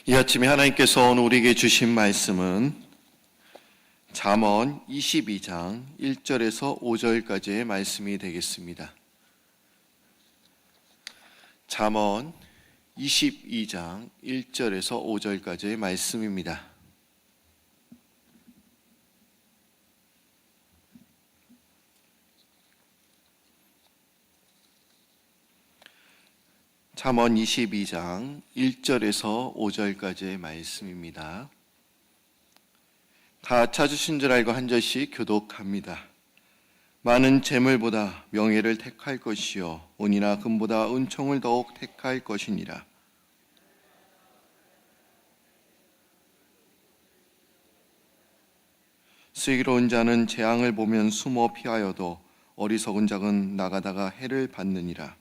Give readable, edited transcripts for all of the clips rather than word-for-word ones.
이 아침에 하나님께서 오늘 우리에게 주신 말씀은 잠언 22장 1절에서 5절까지의 말씀이 되겠습니다. 잠언 22장 1절에서 5절까지의 말씀입니다. 잠언 22장 1절에서 5절까지의 말씀입니다. 다 찾으신 줄 알고 한 절씩 교독합니다. 많은 재물보다 명예를 택할 것이요 은이나 금보다 은총을 더욱 택할 것이니라. 슬기로운 자는 재앙을 보면 숨어 피하여도 어리석은 자는 나가다가 해를 받느니라.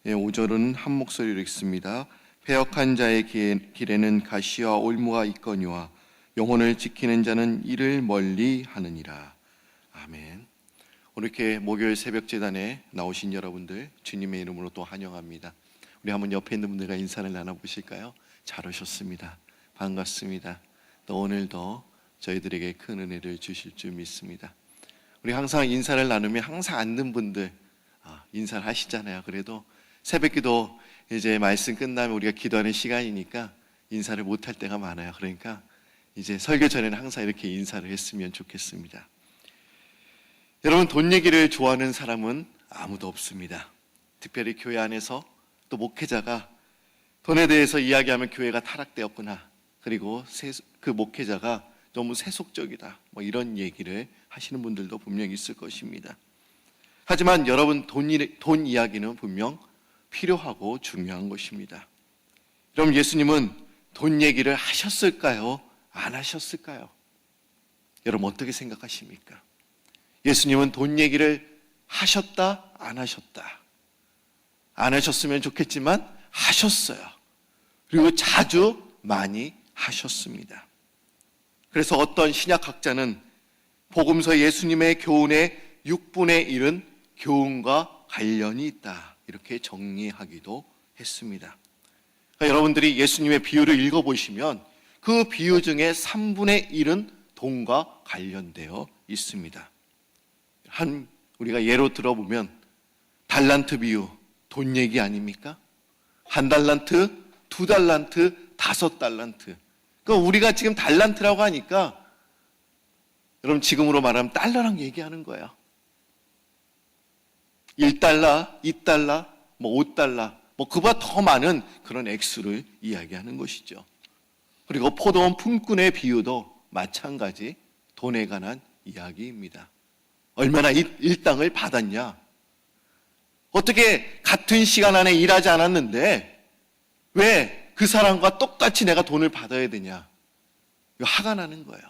5절은 한 목소리로 읽습니다. 패역한 자의 길에는 가시와 올무가 있거니와 영혼을 지키는 자는 이를 멀리 하느니라. 아멘. 오늘 이렇게 목요일 새벽 제단에 나오신 여러분들 주님의 이름으로 또 환영합니다. 우리 한번 옆에 있는 분들과 인사를 나눠보실까요? 잘 오셨습니다. 반갑습니다. 또 오늘도 저희들에게 큰 은혜를 주실 줄 믿습니다. 우리 항상 인사를 나누면 항상 앉는 분들 인사를 하시잖아요. 그래도 새벽기도 이제 말씀 끝나면 우리가 기도하는 시간이니까 인사를 못할 때가 많아요. 그러니까 이제 설교 전에는 항상 이렇게 인사를 했으면 좋겠습니다. 여러분, 돈 얘기를 좋아하는 사람은 아무도 없습니다. 특별히 교회 안에서 또 목회자가 돈에 대해서 이야기하면 교회가 타락되었구나, 그리고 그 목회자가 너무 세속적이다, 이런 얘기를 하시는 분들도 분명히 있을 것입니다. 하지만 여러분, 돈 이야기는 분명 필요하고 중요한 것입니다. 그럼 예수님은 돈 얘기를 하셨을까요? 안 하셨을까요? 여러분, 어떻게 생각하십니까? 예수님은 돈 얘기를 하셨다? 안 하셨다? 안 하셨으면 좋겠지만 하셨어요. 그리고 자주 많이 하셨습니다. 그래서 어떤 신약학자는 복음서 예수님의 교훈의 6분의 1은 교훈과 관련이 있다, 이렇게 정리하기도 했습니다. 그러니까 여러분들이 예수님의 비유를 읽어보시면 그 비유 중에 3분의 1은 돈과 관련되어 있습니다. 우리가 예로 들어보면 달란트 비유, 돈 얘기 아닙니까? 1달란트, 2달란트, 5달란트. 그러니까 우리가 지금 달란트라고 하니까 여러분, 지금으로 말하면 달러랑 얘기하는 거예요. 1달러, 2달러, 5달러, 그보다 더 많은 그런 액수를 이야기하는 것이죠. 그리고 포도원 품꾼의 비유도 마찬가지 돈에 관한 이야기입니다. 얼마나 일당을 받았냐? 어떻게 같은 시간 안에 일하지 않았는데 왜 그 사람과 똑같이 내가 돈을 받아야 되냐? 화가 나는 거예요.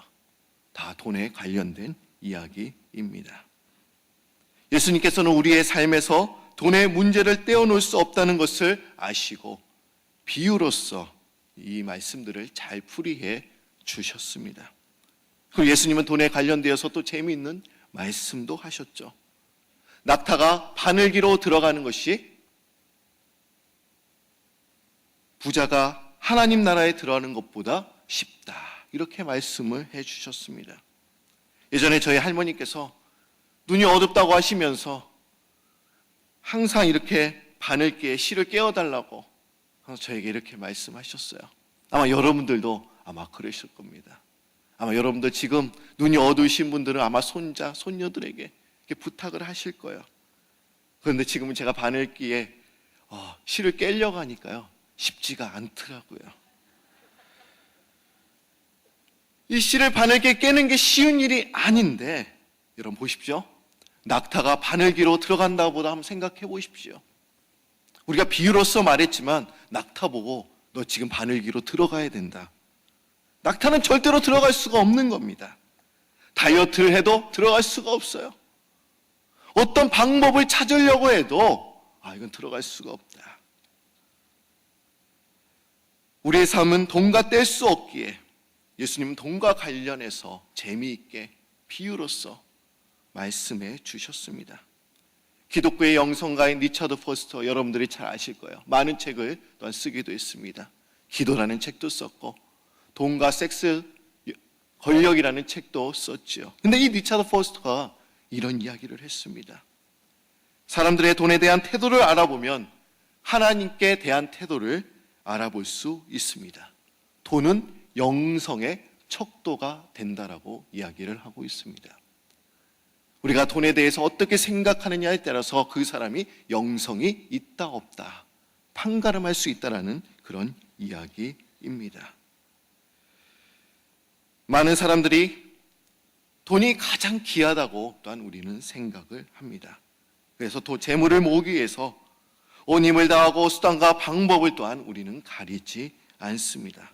다 돈에 관련된 이야기입니다. 예수님께서는 우리의 삶에서 돈의 문제를 떼어놓을 수 없다는 것을 아시고 비유로서 이 말씀들을 잘 풀이해 주셨습니다. 그리고 예수님은 돈에 관련되어서 또 재미있는 말씀도 하셨죠. 낙타가 바늘기로 들어가는 것이 부자가 하나님 나라에 들어가는 것보다 쉽다, 이렇게 말씀을 해 주셨습니다. 예전에 저희 할머니께서 눈이 어둡다고 하시면서 항상 이렇게 바늘기에 실을 깨워달라고 저에게 이렇게 말씀하셨어요. 아마 여러분들도 아마 그러실 겁니다. 아마 여러분들 지금 눈이 어두우신 분들은 아마 손자, 손녀들에게 이렇게 부탁을 하실 거예요. 그런데 지금은 제가 바늘기에 실을 깨려고 하니까요, 쉽지가 않더라고요. 이 실을 바늘기에 깨는 게 쉬운 일이 아닌데, 여러분 보십시오. 낙타가 바늘기로 들어간다고 보다 한번 생각해 보십시오. 우리가 비유로서 말했지만 낙타 보고 너 지금 바늘기로 들어가야 된다. 낙타는 절대로 들어갈 수가 없는 겁니다. 다이어트를 해도 들어갈 수가 없어요. 어떤 방법을 찾으려고 해도 이건 들어갈 수가 없다. 우리의 삶은 돈과 뗄 수 없기에 예수님은 돈과 관련해서 재미있게 비유로서 말씀해 주셨습니다. 기독교의 영성가인 리처드 포스터, 여러분들이 잘 아실 거예요. 많은 책을 또한 쓰기도 했습니다. 기도라는 책도 썼고 돈과 섹스, 권력이라는 책도 썼지요. 근데 이 리처드 포스터가 이런 이야기를 했습니다. 사람들의 돈에 대한 태도를 알아보면 하나님께 대한 태도를 알아볼 수 있습니다. 돈은 영성의 척도가 된다라고 이야기를 하고 있습니다. 우리가 돈에 대해서 어떻게 생각하느냐에 따라서 그 사람이 영성이 있다 없다 판가름할 수 있다라는 그런 이야기입니다. 많은 사람들이 돈이 가장 귀하다고 또한 우리는 생각을 합니다. 그래서 또 재물을 모으기 위해서 온 힘을 다하고 수단과 방법을 또한 우리는 가리지 않습니다.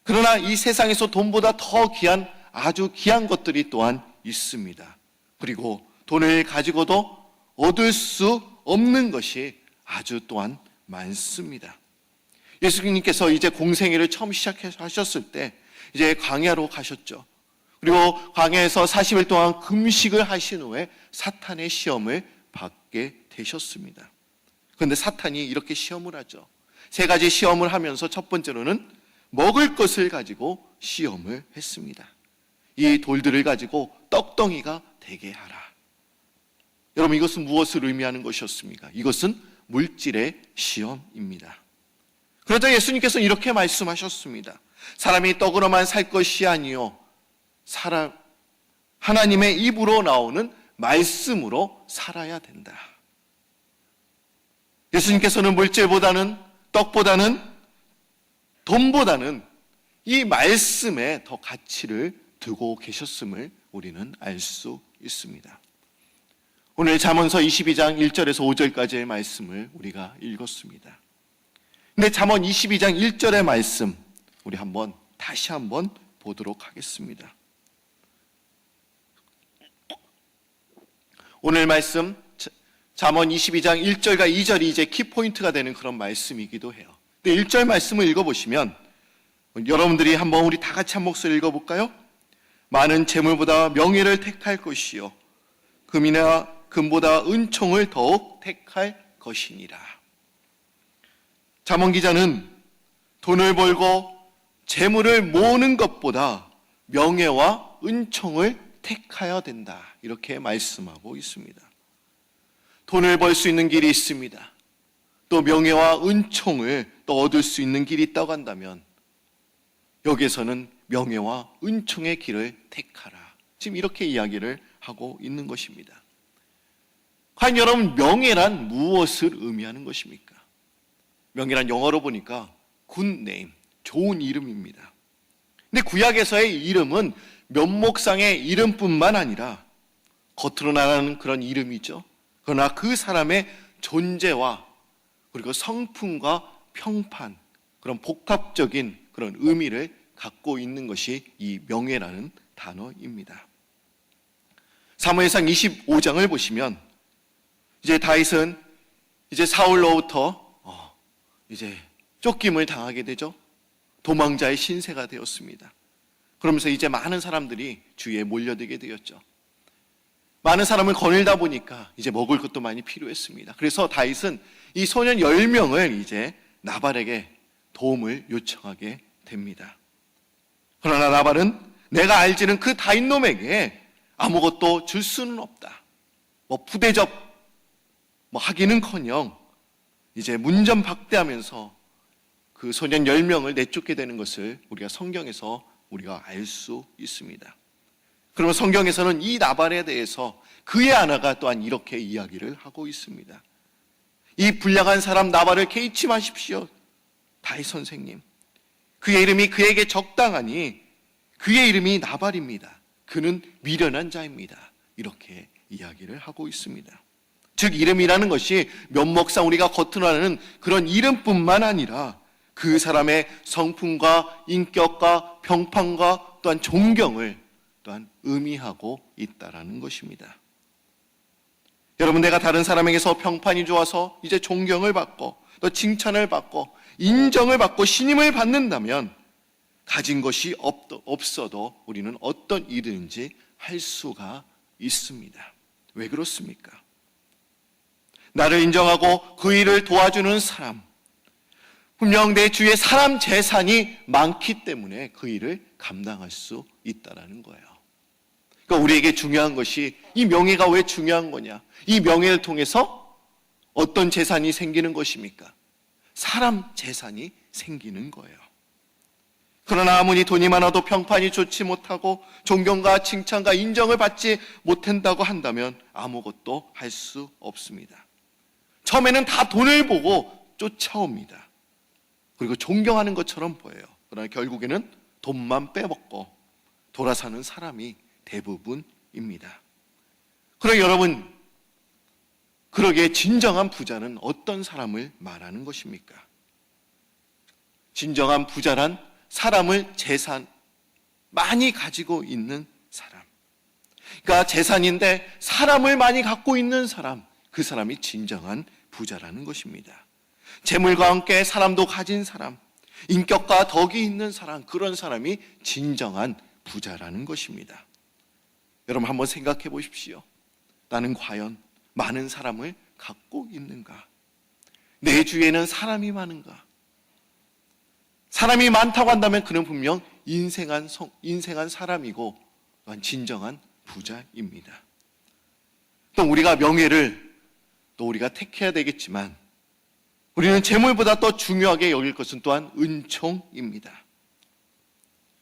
그러나 이 세상에서 돈보다 더 귀한 아주 귀한 것들이 또한 있습니다. 그리고 돈을 가지고도 얻을 수 없는 것이 아주 또한 많습니다. 예수님께서 이제 공생애를 처음 시작하셨을 때 이제 광야로 가셨죠. 그리고 광야에서 40일 동안 금식을 하신 후에 사탄의 시험을 받게 되셨습니다. 그런데 사탄이 이렇게 시험을 하죠. 세 가지 시험을 하면서 첫 번째로는 먹을 것을 가지고 시험을 했습니다. 이 돌들을 가지고 떡덩이가 되게 하라. 여러분, 이것은 무엇을 의미하는 것이었습니까? 이것은 물질의 시험입니다. 그러자 예수님께서는 이렇게 말씀하셨습니다. 사람이 떡으로만 살 것이 아니요 하나님의 입으로 나오는 말씀으로 살아야 된다. 예수님께서는 물질보다는, 떡보다는, 돈보다는 이 말씀에 더 가치를 두고 계셨음을 우리는 알 수 있습니다. 오늘 잠언서 22장 1절에서 5절까지의 말씀을 우리가 읽었습니다. 근데 잠언 22장 1절의 말씀 우리 다시 한번 보도록 하겠습니다. 오늘 말씀 잠언 22장 1절과 2절이 이제 키포인트가 되는 그런 말씀이기도 해요. 근데 1절 말씀을 읽어보시면 여러분들이 우리 다 같이 한 목소리 읽어볼까요? 많은 재물보다 명예를 택할 것이요 금이나 금보다 은총을 더욱 택할 것이니라. 잠언 기자는 돈을 벌고 재물을 모으는 것보다 명예와 은총을 택하여야 된다, 이렇게 말씀하고 있습니다. 돈을 벌 수 있는 길이 있습니다. 또 명예와 은총을 또 얻을 수 있는 길이 있다고 한다면 여기에서는 명예와 은총의 길을 택하라, 지금 이렇게 이야기를 하고 있는 것입니다. 과연 여러분, 명예란 무엇을 의미하는 것입니까? 명예란 영어로 보니까 good name, 좋은 이름입니다. 근데 구약에서의 이름은 면목상의 이름뿐만 아니라 겉으로 나가는 그런 이름이죠. 그러나 그 사람의 존재와 그리고 성품과 평판, 그런 복합적인 그런 의미를 갖고 있는 것이 이 명예라는 단어입니다. 사무엘상 25장을 보시면 이제 다윗은 이제 사울로부터 이제 쫓김을 당하게 되죠. 도망자의 신세가 되었습니다. 그러면서 이제 많은 사람들이 주위에 몰려들게 되었죠. 많은 사람을 거닐다 보니까 이제 먹을 것도 많이 필요했습니다. 그래서 다윗은 이 소년 10명을 이제 나발에게 도움을 요청하게 됩니다. 그러나 나발은 내가 알지는 그 다윗놈에게 아무것도 줄 수는 없다. 부대접 하기는커녕 이제 문전박대하면서 그 소년 10명을 내쫓게 되는 것을 우리가 성경에서 우리가 알 수 있습니다. 그러면 성경에서는 이 나발에 대해서 그의 아내가 또한 이렇게 이야기를 하고 있습니다. 이 불량한 사람 나발을 개의치 마십시오. 다윗 선생님, 그의 이름이 그에게 적당하니 그의 이름이 나발입니다. 그는 미련한 자입니다. 이렇게 이야기를 하고 있습니다. 즉 이름이라는 것이 면목상 우리가 겉으로 아는 그런 이름뿐만 아니라 그 사람의 성품과 인격과 평판과 또한 존경을 또한 의미하고 있다라는 것입니다. 여러분, 내가 다른 사람에게서 평판이 좋아서 이제 존경을 받고 또 칭찬을 받고 인정을 받고 신임을 받는다면 가진 것이 없어도 우리는 어떤 일이든지 할 수가 있습니다. 왜 그렇습니까? 나를 인정하고 그 일을 도와주는 사람, 분명 내 주위에 사람 재산이 많기 때문에 그 일을 감당할 수 있다는 거예요. 그러니까 우리에게 중요한 것이 이 명예가 왜 중요한 거냐? 이 명예를 통해서 어떤 재산이 생기는 것입니까? 사람 재산이 생기는 거예요. 그러나 아무리 돈이 많아도 평판이 좋지 못하고 존경과 칭찬과 인정을 받지 못한다고 한다면 아무것도 할 수 없습니다. 처음에는 다 돈을 보고 쫓아옵니다. 그리고 존경하는 것처럼 보여요. 그러나 결국에는 돈만 빼먹고 돌아서는 사람이 대부분입니다. 그러나 여러분, 그러기에 진정한 부자는 어떤 사람을 말하는 것입니까? 진정한 부자란 사람을 재산 많이 가지고 있는 사람. 그러니까 재산인데 사람을 많이 갖고 있는 사람, 그 사람이 진정한 부자라는 것입니다. 재물과 함께 사람도 가진 사람, 인격과 덕이 있는 사람, 그런 사람이 진정한 부자라는 것입니다. 여러분 한번 생각해 보십시오. 나는 과연 많은 사람을 갖고 있는가? 내 주위에는 사람이 많은가? 사람이 많다고 한다면 그는 분명 인생한 사람이고 또한 진정한 부자입니다. 또 우리가 명예를 또 우리가 택해야 되겠지만 우리는 재물보다 더 중요하게 여길 것은 또한 은총입니다.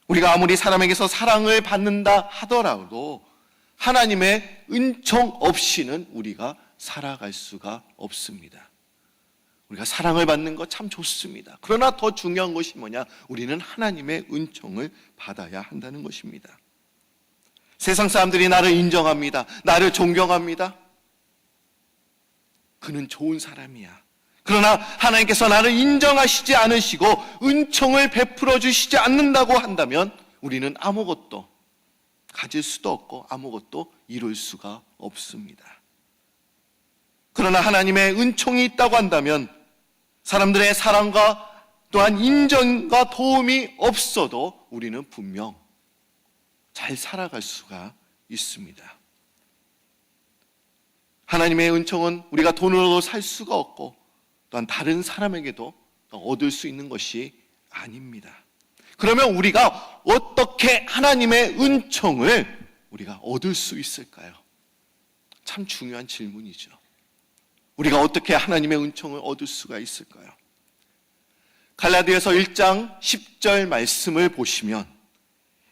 우리가 아무리 사람에게서 사랑을 받는다 하더라도 하나님의 은총 없이는 우리가 살아갈 수가 없습니다. 우리가 사랑을 받는 거 참 좋습니다. 그러나 더 중요한 것이 뭐냐? 우리는 하나님의 은총을 받아야 한다는 것입니다. 세상 사람들이 나를 인정합니다. 나를 존경합니다. 그는 좋은 사람이야. 그러나 하나님께서 나를 인정하시지 않으시고 은총을 베풀어 주시지 않는다고 한다면 우리는 아무것도 가질 수도 없고 아무것도 이룰 수가 없습니다. 그러나 하나님의 은총이 있다고 한다면 사람들의 사랑과 또한 인정과 도움이 없어도 우리는 분명 잘 살아갈 수가 있습니다. 하나님의 은총은 우리가 돈으로 살 수가 없고 또한 다른 사람에게도 얻을 수 있는 것이 아닙니다. 그러면 우리가 어떻게 하나님의 은총을 우리가 얻을 수 있을까요? 참 중요한 질문이죠. 우리가 어떻게 하나님의 은총을 얻을 수가 있을까요? 갈라디아서 1장 10절 말씀을 보시면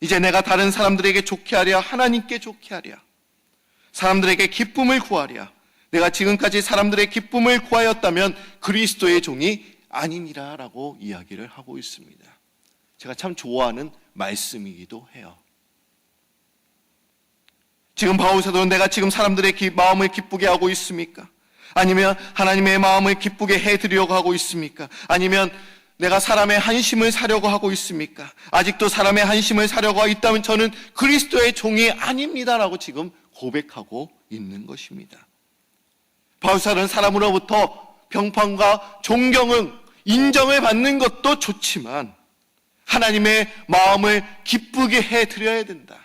이제 내가 다른 사람들에게 좋게 하랴 하나님께 좋게 하랴 사람들에게 기쁨을 구하랴 내가 지금까지 사람들의 기쁨을 구하였다면 그리스도의 종이 아니니라 라고 이야기를 하고 있습니다. 제가 참 좋아하는 말씀이기도 해요. 지금 바울 사도는 내가 지금 사람들의 마음을 기쁘게 하고 있습니까? 아니면 하나님의 마음을 기쁘게 해드리려고 하고 있습니까? 아니면 내가 사람의 한심을 사려고 하고 있습니까? 아직도 사람의 한심을 사려고 있다면 저는 그리스도의 종이 아닙니다라고 지금 고백하고 있는 것입니다. 바울사는 사람으로부터 평판과 존경은 인정을 받는 것도 좋지만 하나님의 마음을 기쁘게 해드려야 된다.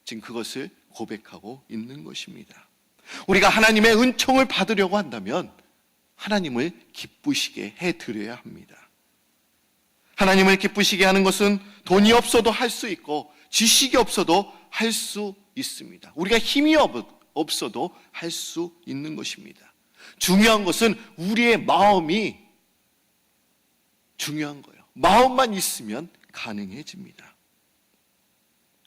지금 그것을 고백하고 있는 것입니다. 우리가 하나님의 은총을 받으려고 한다면 하나님을 기쁘시게 해드려야 합니다. 하나님을 기쁘시게 하는 것은 돈이 없어도 할 수 있고 지식이 없어도 할 수 있습니다. 우리가 힘이 없어도 할 수 있는 것입니다. 중요한 것은 우리의 마음이 중요한 거예요. 마음만 있으면 가능해집니다.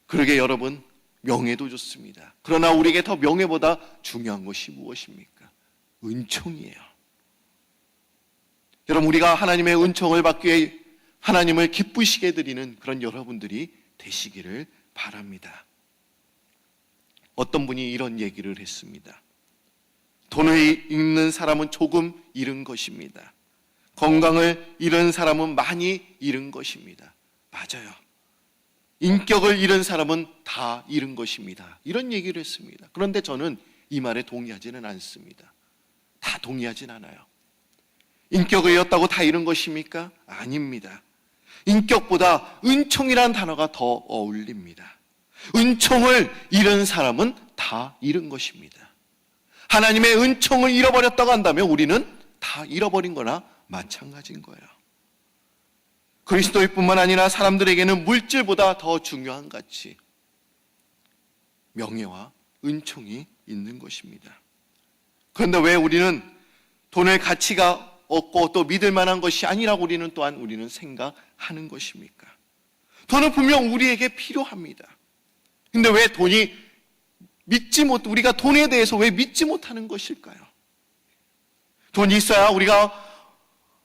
그러게 여러분, 명예도 좋습니다. 그러나 우리에게 더 명예보다 중요한 것이 무엇입니까? 은총이에요. 여러분, 우리가 하나님의 은총을 받기 위해 하나님을 기쁘시게 드리는 그런 여러분들이 되시기를 바랍니다. 어떤 분이 이런 얘기를 했습니다. 돈을 잃는 사람은 조금 잃은 것입니다. 건강을 잃은 사람은 많이 잃은 것입니다. 맞아요. 인격을 잃은 사람은 다 잃은 것입니다. 이런 얘기를 했습니다. 그런데 저는 이 말에 동의하지는 않습니다. 다 동의하진 않아요. 인격을 잃었다고 다 잃은 것입니까? 아닙니다. 인격보다 은총이라는 단어가 더 어울립니다. 은총을 잃은 사람은 다 잃은 것입니다. 하나님의 은총을 잃어버렸다고 한다면 우리는 다 잃어버린 거나 마찬가지인 거예요. 그리스도인뿐만 아니라 사람들에게는 물질보다 더 중요한 가치, 명예와 은총이 있는 것입니다. 그런데 왜 우리는 돈의 가치가 없고 또 믿을 만한 것이 아니라고 우리는 생각하는 것입니까? 돈은 분명 우리에게 필요합니다. 근데 왜 우리가 돈에 대해서 왜 믿지 못하는 것일까요? 돈이 있어야 우리가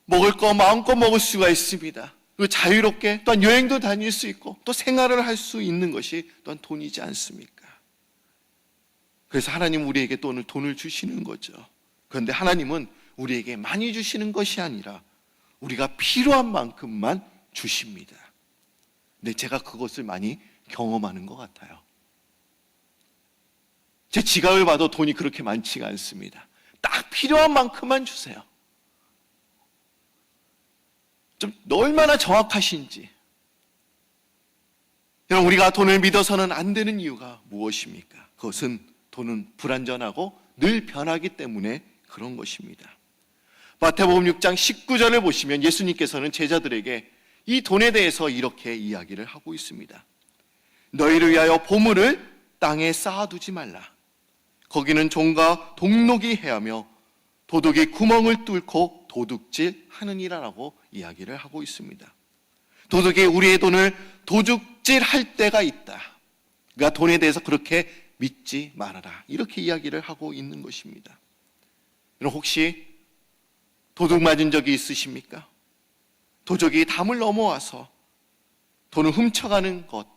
먹을 거 마음껏 먹을 수가 있습니다. 그리고 자유롭게 또한 여행도 다닐 수 있고 또 생활을 할 수 있는 것이 또한 돈이지 않습니까? 그래서 하나님 우리에게 돈을 주시는 거죠. 그런데 하나님은 우리에게 많이 주시는 것이 아니라 우리가 필요한 만큼만 주십니다. 근데 제가 그것을 많이 경험하는 것 같아요. 제 지갑을 봐도 돈이 그렇게 많지가 않습니다. 딱 필요한 만큼만 주세요. 좀 얼마나 정확하신지. 여러분, 우리가 돈을 믿어서는 안 되는 이유가 무엇입니까? 그것은 돈은 불완전하고 늘 변하기 때문에 그런 것입니다. 마태복음 6장 19절을 보시면 예수님께서는 제자들에게 이 돈에 대해서 이렇게 이야기를 하고 있습니다. 너희를 위하여 보물을 땅에 쌓아두지 말라. 거기는 종과 동록이 해하며 도둑이 구멍을 뚫고 도둑질하느니라라고 이야기를 하고 있습니다. 도둑이 우리의 돈을 도둑질할 때가 있다. 그러니까 돈에 대해서 그렇게 믿지 말아라. 이렇게 이야기를 하고 있는 것입니다. 여러분, 혹시 도둑 맞은 적이 있으십니까? 도둑이 담을 넘어와서 돈을 훔쳐가는 것,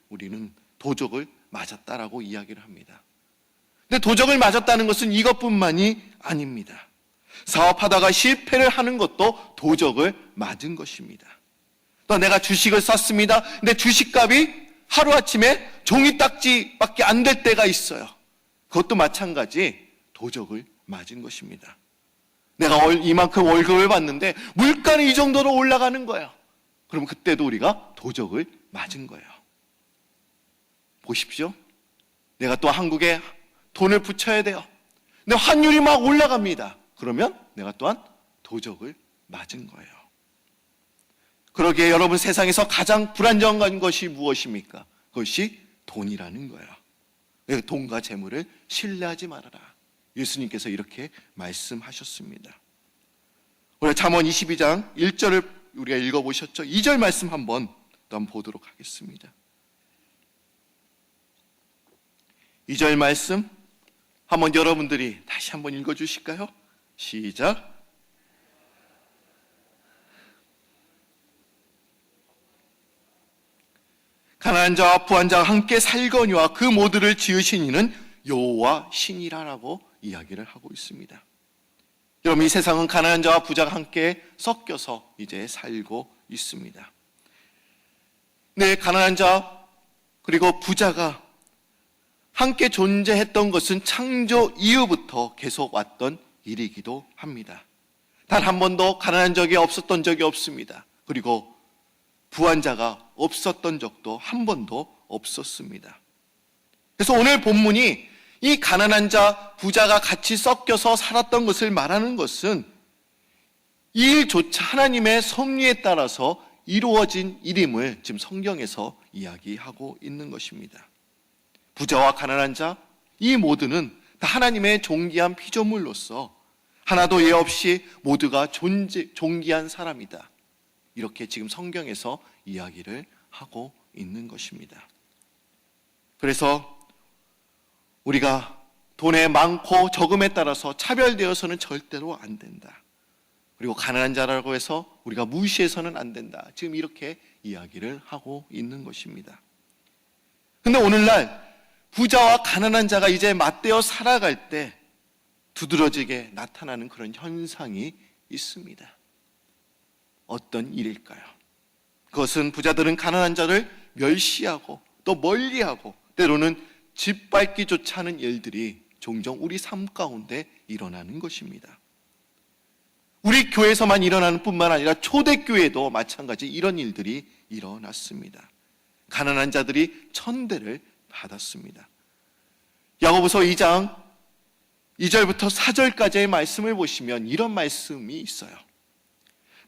우리는 도적을 맞았다라고 이야기를 합니다. 근데 도적을 맞았다는 것은 이것뿐만이 아닙니다. 사업하다가 실패를 하는 것도 도적을 맞은 것입니다. 또 내가 주식을 샀습니다. 근데 주식값이 하루아침에 종이딱지밖에 안 될 때가 있어요. 그것도 마찬가지 도적을 맞은 것입니다. 내가 이만큼 월급을 받는데 물가는 이 정도로 올라가는 거예요. 그럼 그때도 우리가 도적을 맞은 거예요. 보십시오. 내가 또 한국에 돈을 붙여야 돼요. 근데 환율이 막 올라갑니다. 그러면 내가 또한 도적을 맞은 거예요. 그러기에 여러분, 세상에서 가장 불안정한 것이 무엇입니까? 그것이 돈이라는 거예요. 돈과 재물을 신뢰하지 말아라. 예수님께서 이렇게 말씀하셨습니다. 오늘 잠언 22장 1절을 우리가 읽어보셨죠? 2절 말씀 한번 보도록 하겠습니다. 2절 말씀 한번 여러분들이 다시 한번 읽어주실까요? 시작. 가난한 자와 부한 자가 함께 살거니와 그 모두를 지으신 이는 여호와 신이라라고 이야기를 하고 있습니다. 여러분, 이 세상은 가난한 자와 부자가 함께 섞여서 이제 살고 있습니다. 네, 가난한 자 그리고 부자가 함께 존재했던 것은 창조 이후부터 계속 왔던 일이기도 합니다. 단 한 번도 가난한 적이 없었던 적이 없습니다. 그리고 부한 자가 없었던 적도 한 번도 없었습니다. 그래서 오늘 본문이 이 가난한 자, 부자가 같이 섞여서 살았던 것을 말하는 것은 이 일조차 하나님의 섭리에 따라서 이루어진 일임을 지금 성경에서 이야기하고 있는 것입니다. 부자와 가난한 자, 이 모두는 다 하나님의 존귀한 피조물로서 하나도 예 없이 모두가 존귀한 사람이다. 이렇게 지금 성경에서 이야기를 하고 있는 것입니다. 그래서 우리가 돈의 많고 적음에 따라서 차별되어서는 절대로 안 된다. 그리고 가난한 자라고 해서 우리가 무시해서는 안 된다. 지금 이렇게 이야기를 하고 있는 것입니다. 근데 오늘날 부자와 가난한 자가 이제 맞대어 살아갈 때 두드러지게 나타나는 그런 현상이 있습니다. 어떤 일일까요? 그것은 부자들은 가난한 자를 멸시하고 또 멀리하고 때로는 짓밟기조차 하는 일들이 종종 우리 삶 가운데 일어나는 것입니다. 우리 교회에서만 일어나는 뿐만 아니라 초대교회도 마찬가지 이런 일들이 일어났습니다. 가난한 자들이 천대를 받았습니다. 야고보서 2장 2절부터 4절까지의 말씀을 보시면 이런 말씀이 있어요.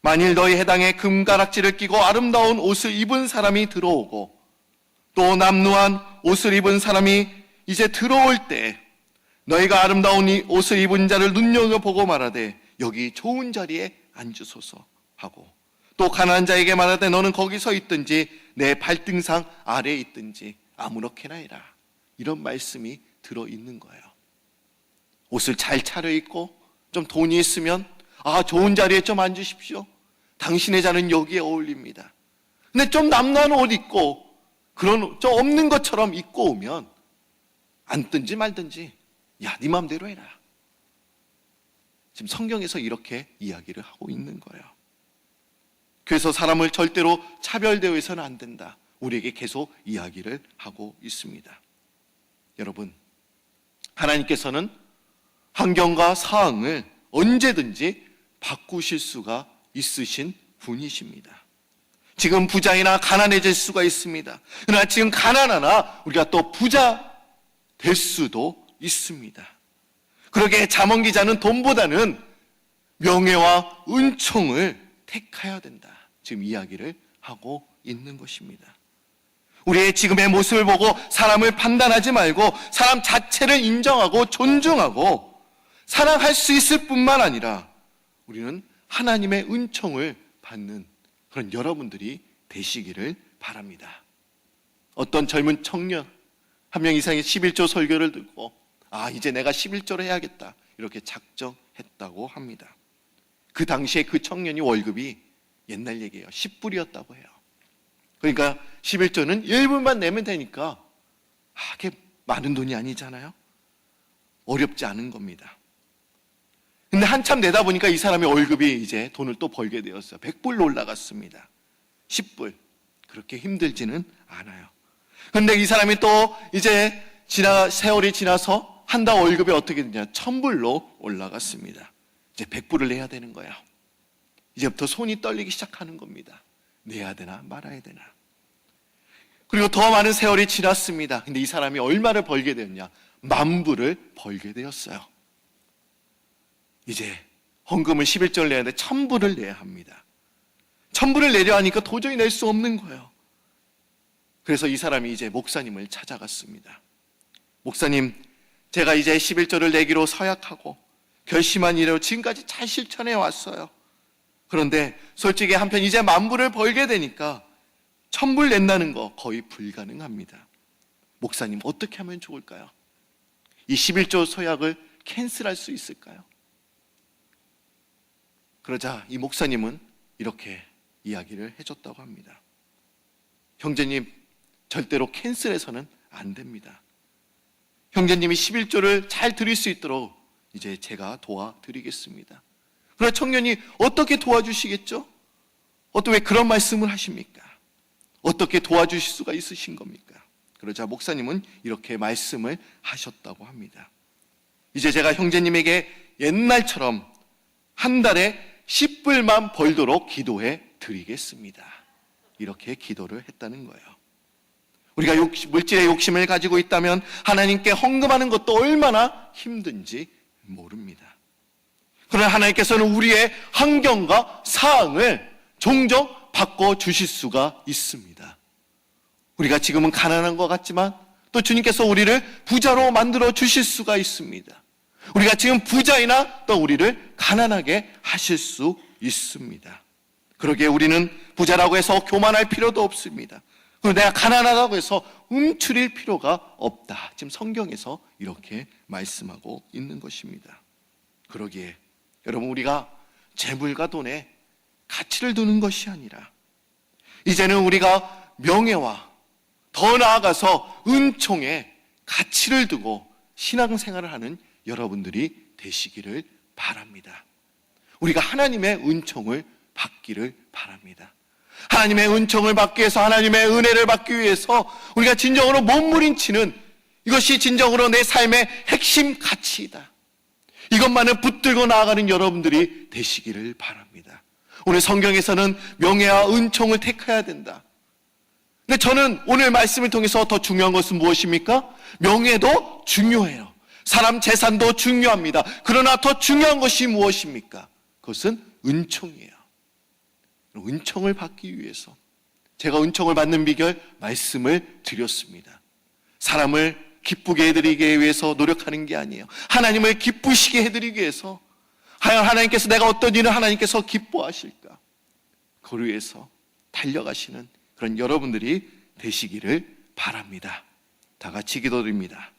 만일 너희 해당에 금가락지를 끼고 아름다운 옷을 입은 사람이 들어오고 또 남루한 옷을 입은 사람이 이제 들어올 때 너희가 아름다운 이 옷을 입은 자를 눈여겨보고 말하되 여기 좋은 자리에 앉으소서 하고 또 가난한 자에게 말하되 너는 거기 서 있든지 내 발등상 아래에 있든지 아무렇게나 해라. 이런 말씀이 들어있는 거예요. 옷을 잘 차려입고 좀 돈이 있으면 좋은 자리에 좀 앉으십시오. 당신의 자는 여기에 어울립니다. 근데 좀 남루한 옷 입고 그런 좀 없는 것처럼 입고 오면 앉든지 말든지 네 마음대로 해라. 지금 성경에서 이렇게 이야기를 하고 있는 거예요. 그래서 사람을 절대로 차별대우해서는 안 된다. 우리에게 계속 이야기를 하고 있습니다. 여러분, 하나님께서는 환경과 상황을 언제든지 바꾸실 수가 있으신 분이십니다. 지금 부자이나 가난해질 수가 있습니다. 그러나 지금 가난하나 우리가 또 부자 될 수도 있습니다. 그러게 잠언 기자는 돈보다는 명예와 은총을 택해야 된다. 지금 이야기를 하고 있는 것입니다. 우리의 지금의 모습을 보고 사람을 판단하지 말고 사람 자체를 인정하고 존중하고 사랑할 수 있을 뿐만 아니라 우리는 하나님의 은총을 받는 그런 여러분들이 되시기를 바랍니다. 어떤 젊은 청년 한 명 이상의 11조 설교를 듣고 이제 내가 11조를 해야겠다 이렇게 작정했다고 합니다. 그 당시에 그 청년이 월급이 옛날 얘기예요. 10불이었다고 해요. 그러니까 11조는 1불만 내면 되니까 그게 많은 돈이 아니잖아요. 어렵지 않은 겁니다. 근데 한참 내다 보니까 이 사람의 월급이 이제 돈을 또 벌게 되었어요. 100불로 올라갔습니다. 10불. 그렇게 힘들지는 않아요. 근데 이 사람이 또 이제 세월이 지나서 한 달 월급이 어떻게 되냐? 1000불로 올라갔습니다. 이제 100불을 내야 되는 거예요. 이제부터 손이 떨리기 시작하는 겁니다. 내야 되나 말아야 되나. 그리고 더 많은 세월이 지났습니다. 근데 이 사람이 얼마를 벌게 되었냐? 10,000불을 벌게 되었어요. 이제 헌금을 11조를 내야 되는데 1000불을 내야 합니다. 1000불을 내려 하니까 도저히 낼 수 없는 거예요. 그래서 이 사람이 이제 목사님을 찾아갔습니다. 목사님, 제가 이제 11조를 내기로 서약하고 결심한 이래로 지금까지 잘 실천해 왔어요. 그런데 솔직히 한편 이제 10,000불을 벌게 되니까 1000불 낸다는 거 거의 불가능합니다. 목사님, 어떻게 하면 좋을까요? 이 11조 서약을 캔슬할 수 있을까요? 그러자 이 목사님은 이렇게 이야기를 해줬다고 합니다. 형제님, 절대로 캔슬해서는 안 됩니다. 형제님이 11조를 잘 드릴 수 있도록 이제 제가 도와드리겠습니다. 그러나 청년이 어떻게 도와주시겠죠? 왜 그런 말씀을 하십니까? 어떻게 도와주실 수가 있으신 겁니까? 그러자 목사님은 이렇게 말씀을 하셨다고 합니다. 이제 제가 형제님에게 옛날처럼 한 달에 10불만 벌도록 기도해 드리겠습니다. 이렇게 기도를 했다는 거예요. 우리가 물질의 욕심을 가지고 있다면 하나님께 헌금하는 것도 얼마나 힘든지 모릅니다. 그러나 하나님께서는 우리의 환경과 상황을 종종 바꿔주실 수가 있습니다. 우리가 지금은 가난한 것 같지만 또 주님께서 우리를 부자로 만들어 주실 수가 있습니다. 우리가 지금 부자이나 또 우리를 가난하게 하실 수 있습니다. 그러기에 우리는 부자라고 해서 교만할 필요도 없습니다. 그리고 내가 가난하다고 해서 움츠릴 필요가 없다. 지금 성경에서 이렇게 말씀하고 있는 것입니다. 그러기에 여러분, 우리가 재물과 돈에 가치를 두는 것이 아니라 이제는 우리가 명예와 더 나아가서 은총에 가치를 두고 신앙생활을 하는 여러분들이 되시기를 바랍니다. 우리가 하나님의 은총을 받기를 바랍니다. 하나님의 은총을 받기 위해서, 하나님의 은혜를 받기 위해서 우리가 진정으로 몸부림치는 이것이 진정으로 내 삶의 핵심 가치이다. 이것만을 붙들고 나아가는 여러분들이 되시기를 바랍니다. 오늘 성경에서는 명예와 은총을 택해야 된다. 근데 저는 오늘 말씀을 통해서 더 중요한 것은 무엇입니까? 명예도 중요해요. 사람 재산도 중요합니다. 그러나 더 중요한 것이 무엇입니까? 그것은 은총이에요. 은총을 받기 위해서 제가 은총을 받는 비결 말씀을 드렸습니다. 사람을 기쁘게 해드리기 위해서 노력하는 게 아니에요. 하나님을 기쁘시게 해드리기 위해서, 하나님께서 내가 어떤 일을 하나님께서 기뻐하실까, 그를 위해서 달려가시는 그런 여러분들이 되시기를 바랍니다. 다 같이 기도드립니다.